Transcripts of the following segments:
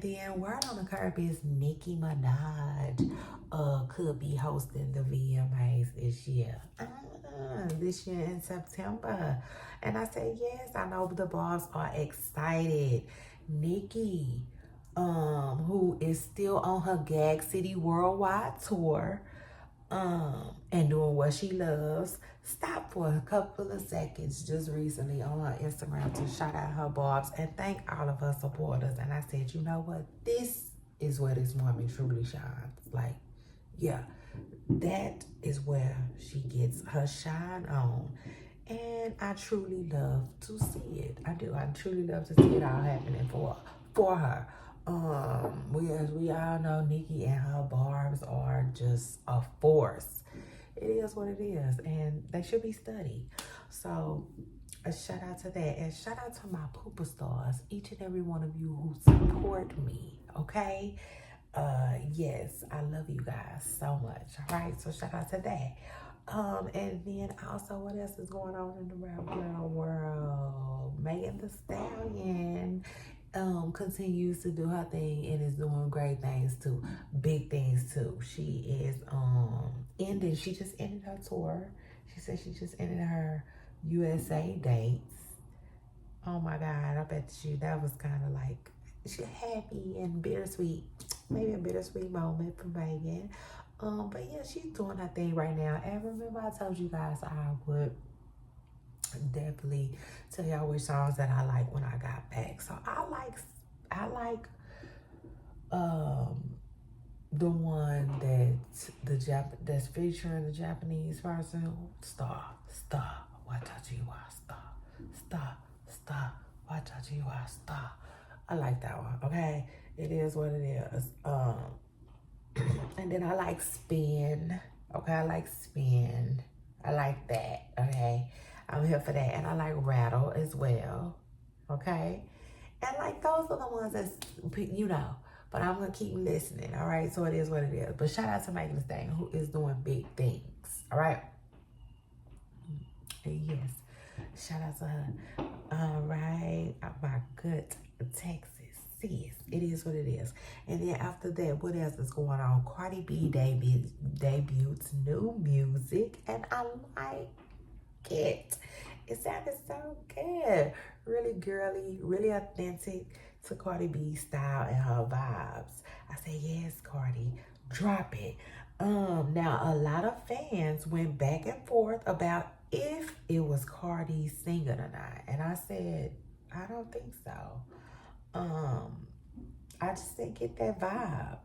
Then word on the curb is Nicki Minaj could be hosting the VMAs this year. This year in September. And I said, yes, I know the boss are excited. Nicki, who is still on her Gag City Worldwide tour, and doing what she loves, stopped for a couple of seconds just recently on her Instagram to shout out her barbs and thank all of her supporters. And I said, you know what? This is where this woman truly shines. Like, yeah, that is where she gets her shine on. And I truly love to see it. I do. I truly love to see it all happening for her. As we all know, Nicki and her barbs are just a force. It is what it is, and they should be studied. So a shout out to that, and shout out to my pooper stars, each and every one of you who support me. Okay, yes, I love you guys so much. All right, so shout out to that. And then also, what else is going on in the rap girl world? Megan Thee Stallion continues to do her thing and is doing great things too, big things too. She is she just ended her tour. She said she just ended her USA dates. Oh my God, I bet you that was kind of like she happy and bittersweet, maybe a bittersweet moment for Megan. But yeah, she's doing her thing right now. And remember, I told you guys I would definitely tell y'all which songs that I like when I got back. So I like the one that's featuring the Japanese person, Star, Watashi wa Star, Watashi wa Star. I like that one. Okay, it is what it is. And then I like Spin. Okay, I like Spin. I like that. Okay, I'm here for that. And I like Rattle as well. Okay, and like those are the ones that's, you know. But I'm gonna keep listening. All right, so it is what it is. But shout out to Megan Thee Stallion, who is doing big things. All right. Yes, shout out to her. All right, my good Texas. Sis. It is what it is. And then after that, what else is going on? Cardi B debuts new music, and I like it. It sounded so good. Really girly, really authentic to Cardi B's style and her vibes. I say, yes, Cardi, drop it. Now a lot of fans went back and forth about if it was Cardi singing or not. And I said, I don't think so. I just didn't get that vibe.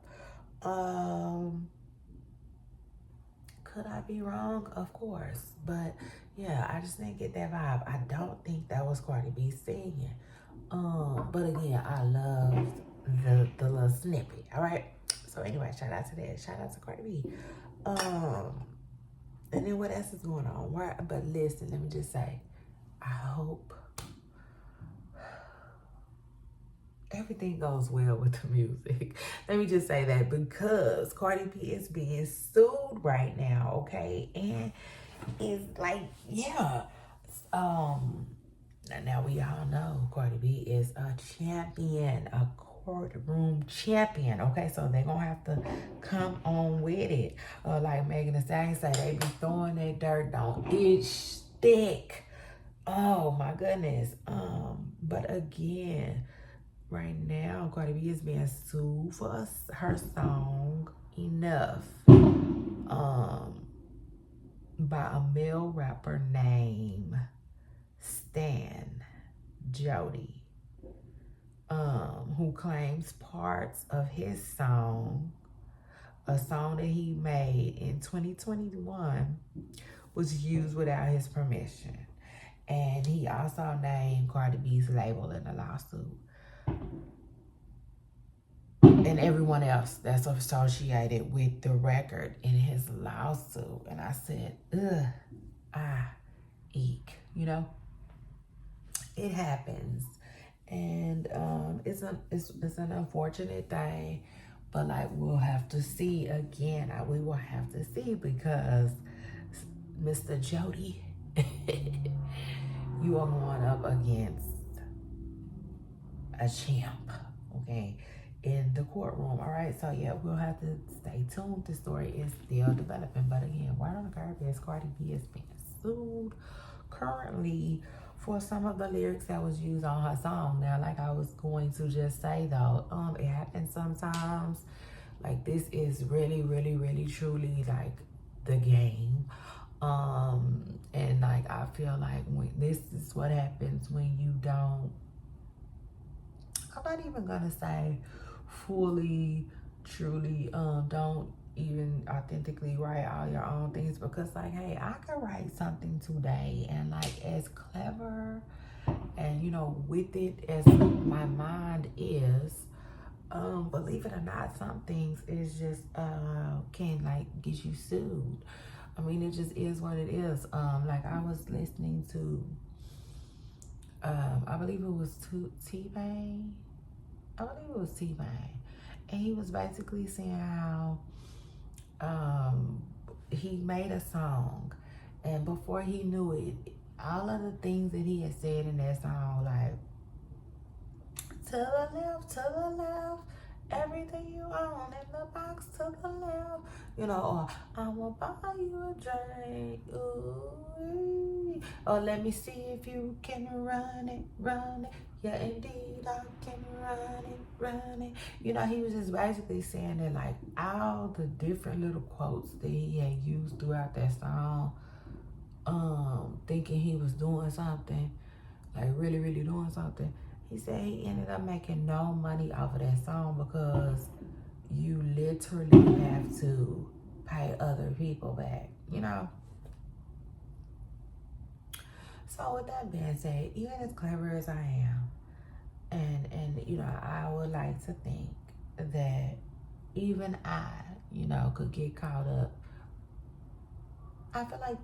Could I be wrong? Of course. But yeah, I just didn't get that vibe. I don't think that was Cardi B singing. But again, I loved the little snippet. All right. So anyway, shout out to that. Shout out to Cardi B. And then what else is going on? But listen, let me just say, I hope everything goes well with the music. Let me just say that, because Cardi B is being sued right now, okay? And it's like, yeah. Now we all know Cardi B is a champion, a courtroom champion, okay? So they're gonna have to come on with it. Like Megan Thee Stallion say, they be throwing that dirt, don't itch, stick. Oh my goodness. But again, right now, Cardi B is being sued for her song Enough by a male rapper named Stan Jody, who claims parts of his song, a song that he made in 2021, was used without his permission. And he also named Cardi B's label in the lawsuit. And everyone else that's associated with the record in his lawsuit. And I said, eek, you know? It happens. And it's an unfortunate thing. But like, we'll have to see again. We will have to see, because Mr. Jody, you are going up against a champ, okay? courtroom. All right, so yeah, we'll have to stay tuned. The story is still developing, but again, word on the curb is Cardi B is being sued currently for some of the lyrics that was used on her song. Now, like I was going to just say though, it happens sometimes. Like, this is really, really, really, truly like the game. And like I feel like when this is what happens when you don't, I'm not even gonna say fully, truly, don't even authentically write all your own things, because like, hey, I could write something today and like as clever and with it as my mind is, believe it or not, some things is just can like get you sued. I mean, it just is what it is. Like I was listening to I believe it was T-Pain. I believe it was T-Pain. And he was basically saying how he made a song, and before he knew it, all of the things that he had said in that song, like to the left, everything you own in the box to the left, or I'ma buy you a drink, ooh, or let me see if you can run it, yeah, indeed, I can run it. He was just basically saying that, like, all the different little quotes that he had used throughout that song, thinking he was doing something, like really, really doing something. He said he ended up making no money off of that song because you literally have to pay other people back, So with that being said, even as clever as I am, and I would like to think that even I, could get caught up. I feel like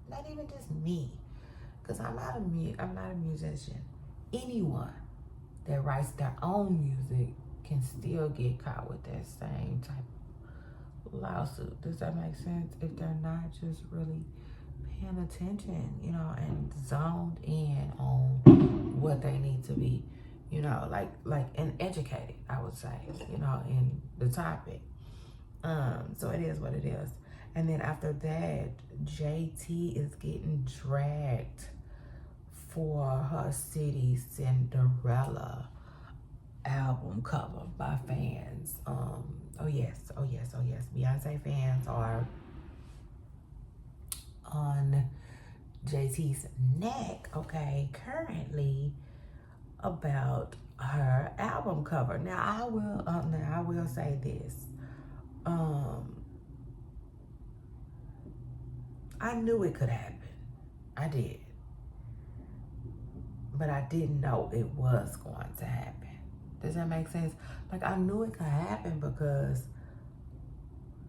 not even just me, because I'm not a musician. Anyone that writes their own music can still get caught with that same type of lawsuit. Does that make sense? If they're not just really paying attention, and zoned in on what they need to be, and educated, I would say, in the topic. So it is what it is. And then after that, JT is getting dragged for her City Cinderella album cover by fans. Oh yes. Beyonce fans are on JT's neck, okay, currently, about her album cover. Now I will say this. I knew it could happen. I did. But I didn't know it was going to happen. Does that make sense? Like, I knew it could happen because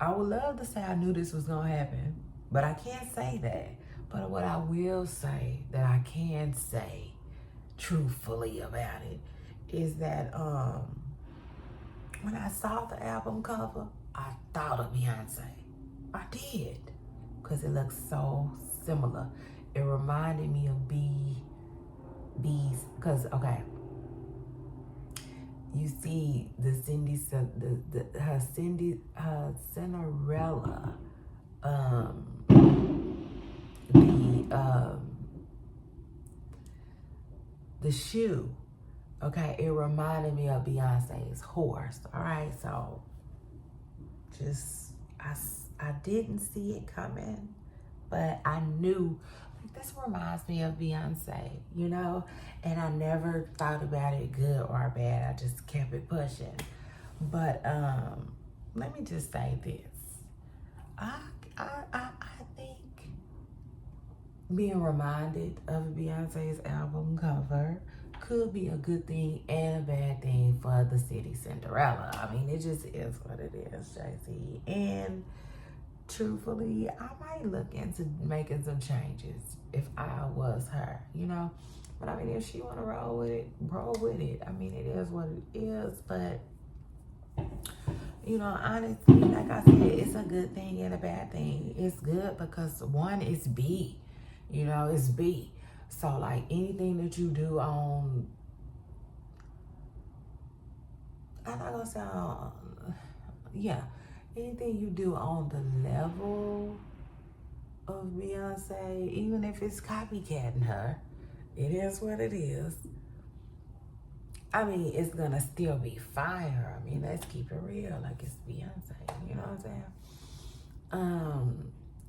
I would love to say I knew this was going to happen, but I can't say that. But what I will say that I can say truthfully about it is that when I saw the album cover, I thought of Beyonce. I did. Because it looks so similar. It reminded me of B's, because you see the Cinderella, the shoe, it reminded me of Beyonce's horse. All right, so just I didn't see it coming, but I knew, this reminds me of Beyonce, and I never thought about it good or bad. I just kept it pushing. But let me just say this. I think being reminded of Beyonce's album cover could be a good thing and a bad thing for the City Cinderella. I mean, it just is what it is, JC. And truthfully, I might look into making some changes if I was her, But I mean, if she want to roll with it. I mean, it is what it is. But, honestly, like I said, it's a good thing and a bad thing. It's good because, one, it's B. It's B. So, like, anything that you do on I'm not gonna sound, yeah, anything you do on the level of Beyonce, even if it's copycatting her, it is what it is. I mean, it's gonna still be fire. I mean, let's keep it real. Like, it's Beyonce, you know what I'm saying?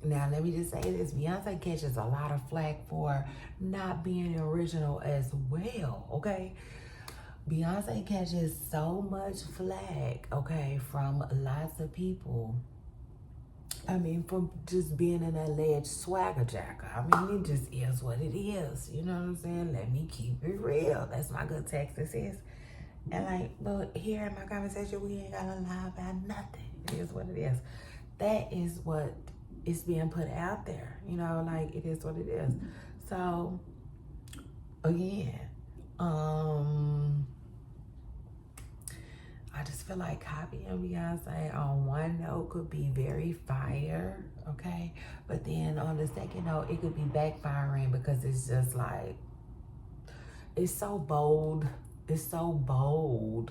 Now let me just say this: Beyonce catches a lot of flack for not being original as well. Okay, Beyonce catches so much flack, okay, from lots of people. I mean, from just being an alleged swagger jacker. I mean, it just is what it is. You know what I'm saying? Let me keep it real. That's my good Texas is. And like, but here in my conversation, we ain't gotta lie about nothing. It is what it is. That is what is being put out there. You know, like, it is what it is. So again, I just feel like copying Beyonce on one note could be very fire, okay? But then on the second note, it could be backfiring because it's just like, it's so bold. It's so bold,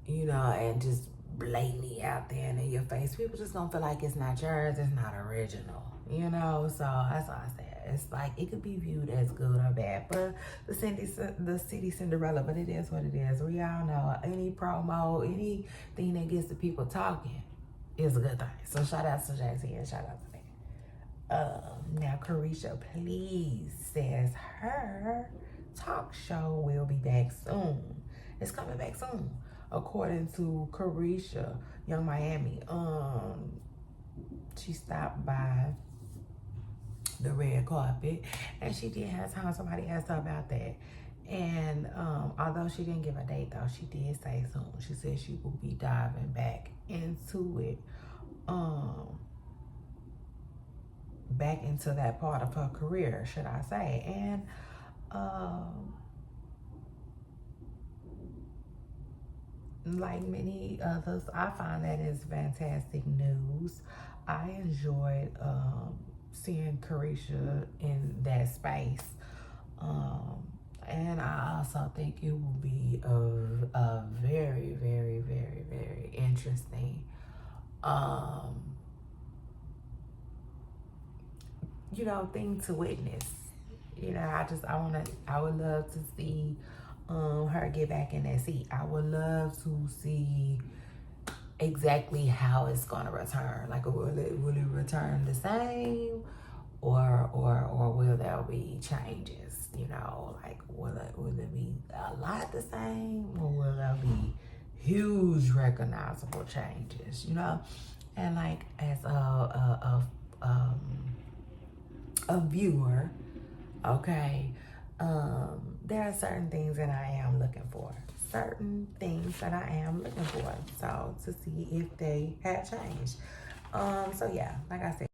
you know, and just blatantly out there and in your face. People just gonna feel like it's not yours, it's not original, you know? So that's all I said. It's like, it could be viewed as good or bad, but the city Cinderella, but it is what it is. We all know any promo, anything that gets the people talking is a good thing. So shout out to Jay-Z and shout out to that. Now Carisha Please says her talk show will be back soon. It's coming back soon, according to Carisha, Young Miami. She stopped by the red carpet and she did have time. Somebody asked her about that, and although she didn't give a date though, she did say soon. She said she will be diving back into it, back into that part of her career, should I say. And like many others, I find that is fantastic news. I enjoyed seeing Carisha in that space. And I also think it will be a very, very, very, very interesting, you know, thing to witness. You know, I would love to see her get back in that seat. I would love to see exactly how it's gonna return. Like, will it return the same, or will there be changes? You know, like, will it be a lot the same, or will there be huge recognizable changes? You know, and like, as a viewer, okay, there are certain things that I am looking for. So to see if they have changed. So yeah, like I said.